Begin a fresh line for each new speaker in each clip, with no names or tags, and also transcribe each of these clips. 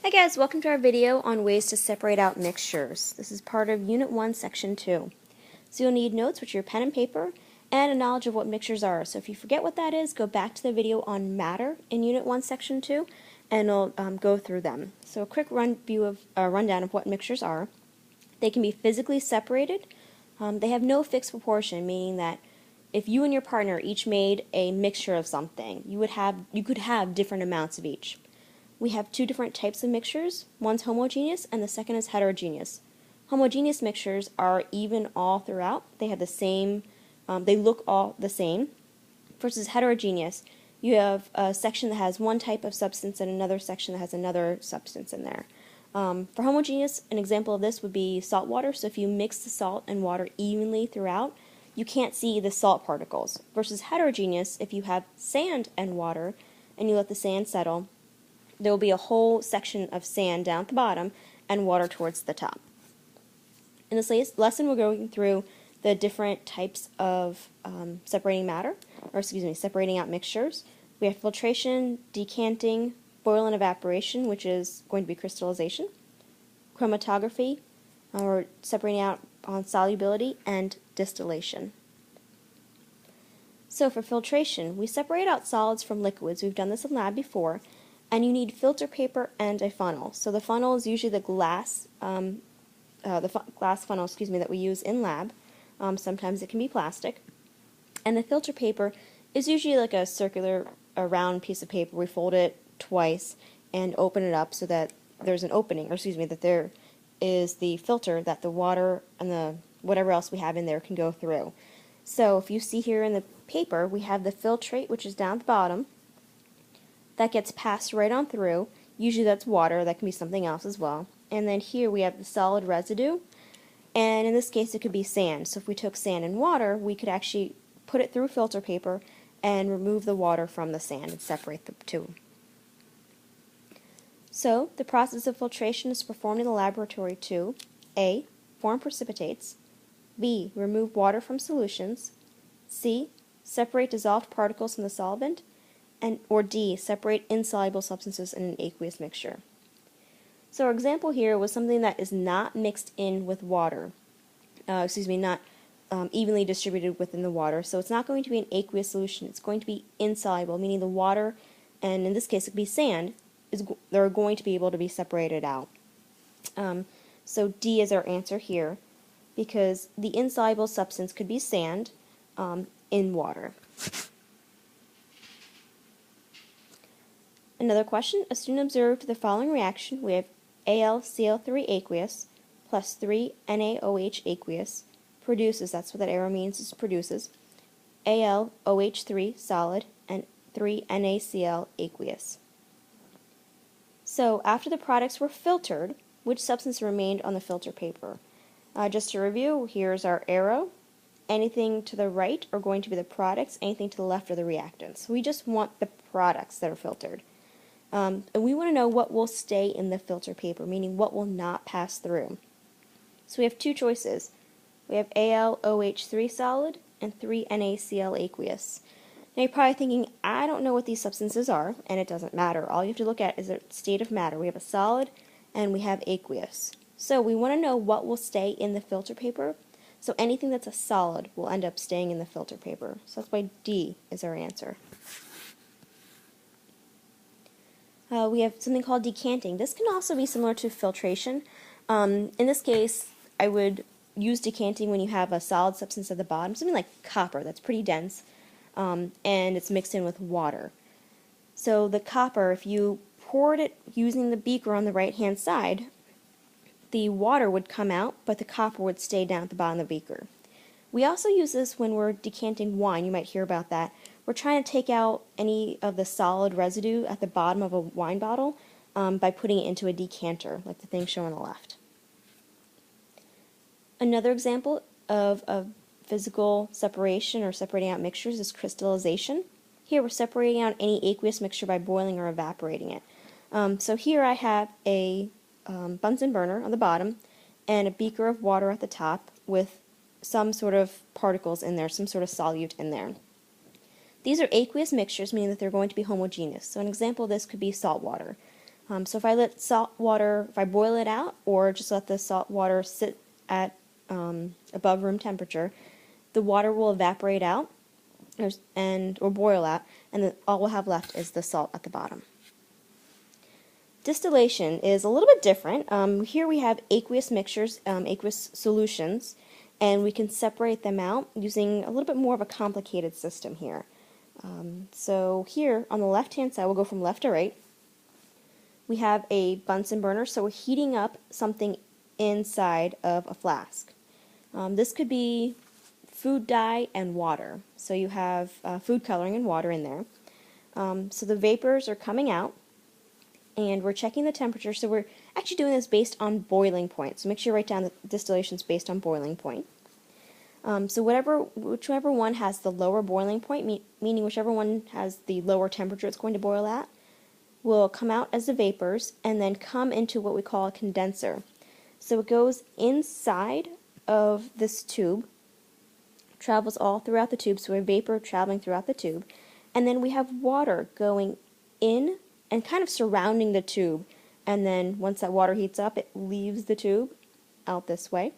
Hi guys, welcome to our video on ways to separate out mixtures. This is part of Unit 1, Section 2. So you'll need notes, which are your pen and paper, and a knowledge of what mixtures are. So if you forget what that is, go back to the video on matter in Unit 1, Section 2, and we'll go through them. So a quick rundown of what mixtures are. They can be physically separated. They have no fixed proportion, meaning that if you and your partner each made a mixture of something, you could have different amounts of each. We have two different types of mixtures. One's homogeneous and the second is heterogeneous. Homogeneous mixtures are even all throughout. They have the same, they look all the same. Versus heterogeneous, you have a section that has one type of substance and another section that has another substance in there. For homogeneous, an example of this would be salt water. So if you mix the salt and water evenly throughout, you can't see the salt particles. Versus heterogeneous, if you have sand and water and you let the sand settle, there will be a whole section of sand down at the bottom and water towards the top. In this lesson, we're going through the different types of separating out mixtures. We have filtration, decanting, boil and evaporation, which is going to be crystallization, chromatography, or separating out on solubility, and distillation. So for filtration, we separate out solids from liquids. We've done this in lab before. And you need filter paper and a funnel. So the funnel is usually the glass, glass funnel, that we use in lab. Sometimes it can be plastic. And the filter paper is usually like a circular, round piece of paper. We fold it twice and open it up so that there's an opening, that there is the filter that the water and the whatever else we have in there can go through. So if you see here in the paper, we have the filtrate, which is down at the bottom. That gets passed right on through. Usually that's water, that can be something else as well. And then here we have the solid residue, and in this case it could be sand. So if we took sand and water, we could actually put it through filter paper and remove the water from the sand and separate the two. So the process of filtration is performed in the laboratory to A. Form precipitates, B. Remove water from solutions, C. Separate dissolved particles from the solvent, or D, separate insoluble substances in an aqueous mixture. So our example here was something that is not mixed in with water, not evenly distributed within the water, so it's not going to be an aqueous solution, it's going to be insoluble, meaning the water, and in this case it could be sand, they're going to be able to be separated out. So D is our answer here, because the insoluble substance could be sand in water. Another question, a student observed the following reaction. We have AlCl3 aqueous plus 3 NaOH aqueous produces, that's what that arrow means, is produces, AlOH3 solid and 3 NaCl aqueous. So after the products were filtered, which substance remained on the filter paper? Just to review, here's our arrow. Anything to the right are going to be the products, anything to the left are the reactants. We just want the products that are filtered. And we want to know what will stay in the filter paper, meaning what will not pass through. So we have two choices. We have AlOH3 solid and 3 NaCl aqueous. Now you're probably thinking, I don't know what these substances are, and it doesn't matter. All you have to look at is the state of matter. We have a solid and we have aqueous. So we want to know what will stay in the filter paper. So anything that's a solid will end up staying in the filter paper. So that's why D is our answer. We have something called decanting. This can also be similar to filtration. In this case, I would use decanting when you have a solid substance at the bottom, something like copper that's pretty dense, and it's mixed in with water. So the copper, if you poured it using the beaker on the right-hand side, the water would come out, but the copper would stay down at the bottom of the beaker. We also use this when we're decanting wine. You might hear about that. We're trying to take out any of the solid residue at the bottom of a wine bottle by putting it into a decanter, like the thing shown on the left. Another example of a physical separation or separating out mixtures is crystallization. Here we're separating out any aqueous mixture by boiling or evaporating it. So here I have a Bunsen burner on the bottom and a beaker of water at the top with some sort of particles in there, some sort of solute in there. These are aqueous mixtures, meaning that they're going to be homogeneous. So an example of this could be salt water. So if I let salt water, if I boil it out, or just let the salt water sit at above room temperature, the water will evaporate out or boil out, and then all we'll have left is the salt at the bottom. Distillation is a little bit different. Here we have aqueous mixtures, aqueous solutions, and we can separate them out using a little bit more of a complicated system here. So here on the left-hand side, we'll go from left to right. We have a Bunsen burner, so we're heating up something inside of a flask. This could be food dye and water. So you have food coloring and water in there. So the vapors are coming out, and we're checking the temperature. So we're actually doing this based on boiling point. So make sure you write down the distillations based on boiling point. So whichever one has the lower boiling point, meaning whichever one has the lower temperature it's going to boil at, will come out as the vapors and then come into what we call a condenser. So it goes inside of this tube, travels all throughout the tube, so a vapor traveling throughout the tube, and then we have water going in and kind of surrounding the tube, and then once that water heats up, it leaves the tube out this way.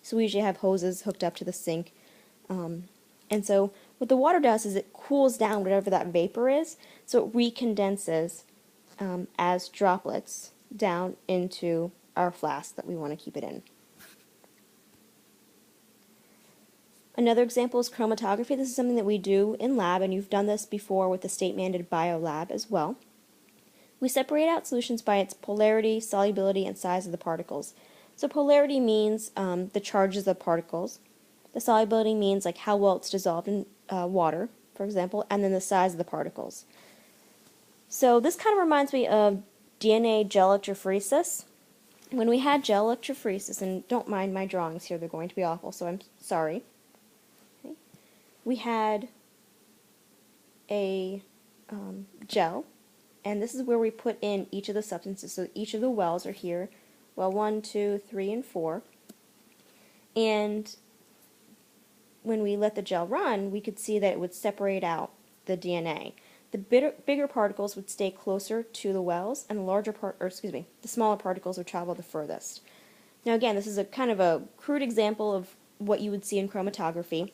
So we usually have hoses hooked up to the sink, and so what the water does is it cools down whatever that vapor is, so it recondenses as droplets down into our flask that we want to keep it in. Another example is chromatography. This is something that we do in lab, and you've done this before with the state-mandated bio lab as well. We separate out solutions by its polarity, solubility, and size of the particles. So polarity means the charges of particles. The solubility means like how well it's dissolved in water, for example, and then the size of the particles. So this kind of reminds me of DNA gel electrophoresis. When we had gel electrophoresis, and don't mind my drawings here, they're going to be awful, so I'm sorry. Okay. We had a gel, and this is where we put in each of the substances. So each of the wells are here, well 1, 2, 3, and 4. And when we let the gel run, we could see that it would separate out the DNA. The bigger particles would stay closer to the wells, and the smaller particles would travel the furthest. Now again, this is a kind of a crude example of what you would see in chromatography.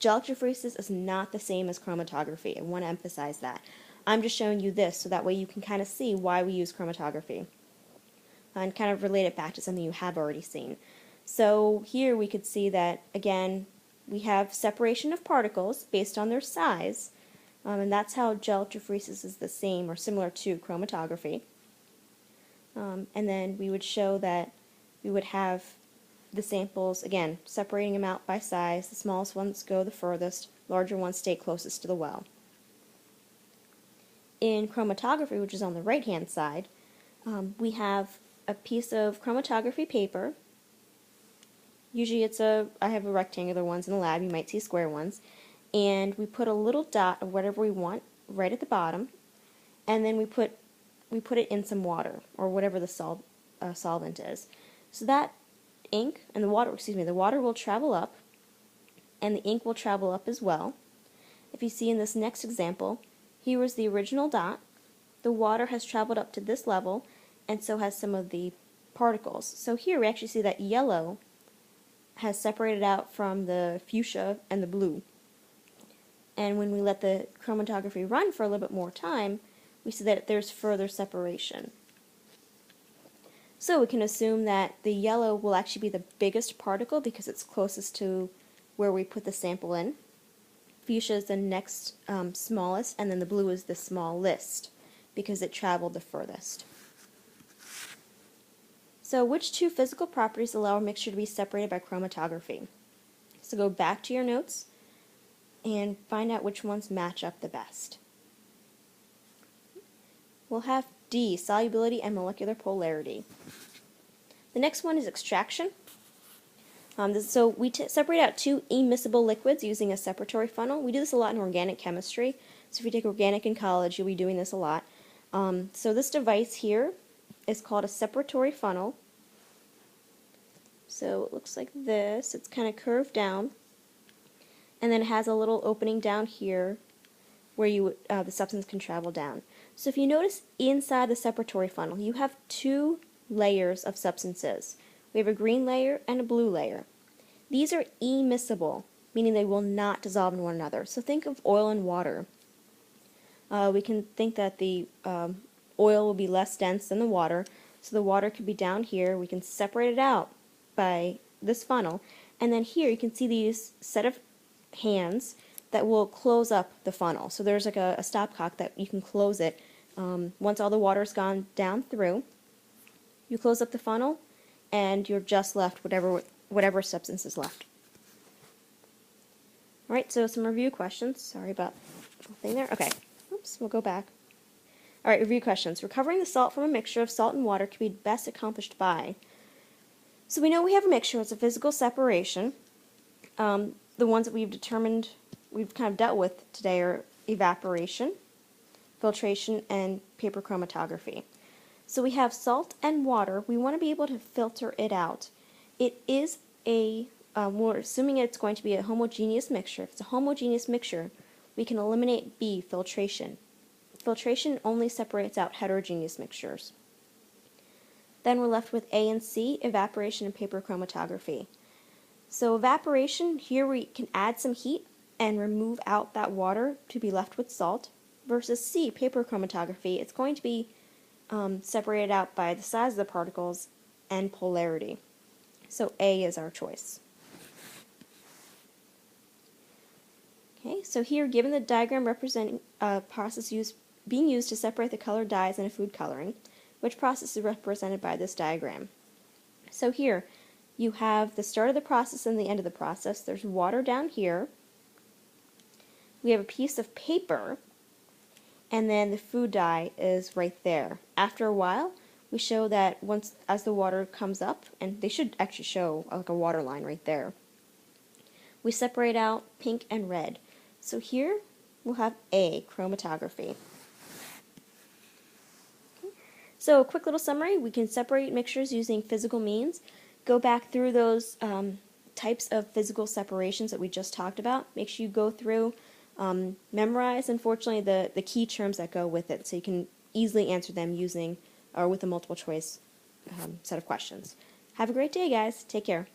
Gel electrophoresis is not the same as chromatography. I want to emphasize that. I'm just showing you this so that way you can kind of see why we use chromatography and kind of relate it back to something you have already seen. So here we could see that, again, we have separation of particles based on their size, and that's how gel electrophoresis is the same or similar to chromatography. And then we would show that we would have the samples, again, separating them out by size. The smallest ones go the furthest, larger ones stay closest to the well. In chromatography, which is on the right-hand side, we have a piece of chromatography paper. Usually I have a rectangular ones in the lab, you might see square ones, and we put a little dot of whatever we want right at the bottom, and then we put it in some water, or whatever the solvent is. So that ink and the water will travel up, and the ink will travel up as well. If you see in this next example, here was the original dot. The water has traveled up to this level, and so has some of the particles. So here we actually see that yellow has separated out from the fuchsia and the blue. And when we let the chromatography run for a little bit more time, we see that there's further separation. So we can assume that the yellow will actually be the biggest particle because it's closest to where we put the sample in. Fuchsia is the next smallest, and then the blue is the smallest because it traveled the furthest. So which two physical properties allow a mixture to be separated by chromatography? So go back to your notes and find out which ones match up the best. We'll have D, solubility and molecular polarity. The next one is extraction. So we separate out two immiscible liquids using a separatory funnel. We do this a lot in organic chemistry. So if you take organic in college, you'll be doing this a lot. So this device here is called a separatory funnel. So it looks like this. It's kind of curved down, and then it has a little opening down here where the substance can travel down. So if you notice inside the separatory funnel, you have two layers of substances. We have a green layer and a blue layer. These are immiscible, meaning they will not dissolve in one another. So think of oil and water. We can think that the oil will be less dense than the water, so the water could be down here. We can separate it out by this funnel, and then here you can see these set of hands that will close up the funnel. So there's like a stopcock that you can close it. Once all the water's gone down through, you close up the funnel, and you're just left whatever substance is left. Alright, so some review questions. Sorry about the thing there. Okay, oops, we'll go back. Alright, review questions. Recovering the salt from a mixture of salt and water can be best accomplished by. So we know we have a mixture. It's a physical separation. The ones that we've determined, we've kind of dealt with today are evaporation, filtration, and paper chromatography. So we have salt and water. We want to be able to filter it out. It is we're assuming it's going to be a homogeneous mixture. If it's a homogeneous mixture, we can eliminate B, filtration. Filtration only separates out heterogeneous mixtures. Then we're left with A and C, evaporation and paper chromatography. So evaporation, here we can add some heat and remove out that water to be left with salt, versus C, paper chromatography. It's going to be separated out by the size of the particles and polarity. So A is our choice. Okay, so here, given the diagram representing a process being used to separate the colored dyes in a food coloring, which process is represented by this diagram? So here, you have the start of the process and the end of the process. There's water down here. We have a piece of paper, and then the food dye is right there. After a while, we show that as the water comes up, and they should actually show like a water line right there, we separate out pink and red. So here we'll have A, chromatography. Okay. So a quick little summary, we can separate mixtures using physical means. Go back through those types of physical separations that we just talked about. Make sure you go through, memorize, unfortunately, the key terms that go with it, so you can easily answer them using or with a multiple choice set of questions. Have a great day, guys. Take care.